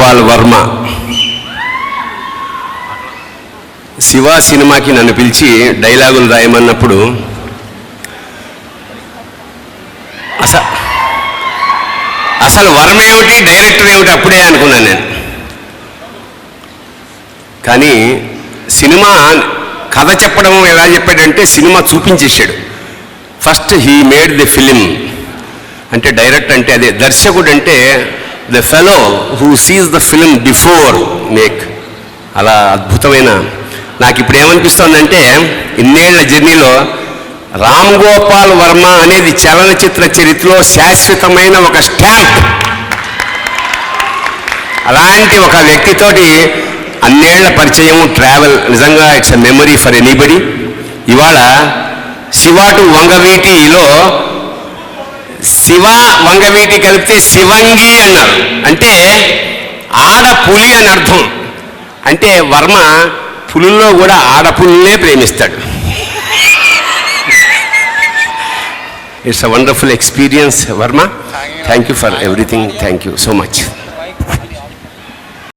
రామ్గోపాల్ వర్మ శివ సినిమాకి నన్ను పిలిచి డైలాగులు రాయమన్నప్పుడు అసలు వర్మ ఏమిటి డైరెక్టర్ ఏమిటి అప్పుడే అనుకున్నాను నేను. కానీ సినిమా కథ చెప్పడం ఎలా చెప్పాడంటే సినిమా చూపించేశాడు. First he made the film అంటే డైరెక్ట్ అంటే అదే, దర్శకుడు అంటే the fellow who sees the film before make. అలా అద్భుతమైన నాకు ఇప్పుడు ఏమనిపిస్తుందంటే ఇన్నేళ్ల జర్నీలో రామ్ గోపాల్ వర్మ అనేది చలనచిత్ర చరిత్రలో శాశ్వతమైన ఒక స్టాంప్. అలాంటి ఒక వ్యక్తితోటి అన్నేళ్ల పరిచయం, ట్రావెల్, నిజంగా it's a memory for anybody. ఇవాళ శివ టు వంగవీటిలో శివ వంగవీటి కలిపితే శివంగి అన్నారు, అంటే ఆడపులి అని అర్థం. అంటే వర్మ పులుల్లో కూడా ఆడపుల్నే ప్రేమిస్తాడు. It's a wonderful experience, Verma. Thank you for everything. Thank you so much.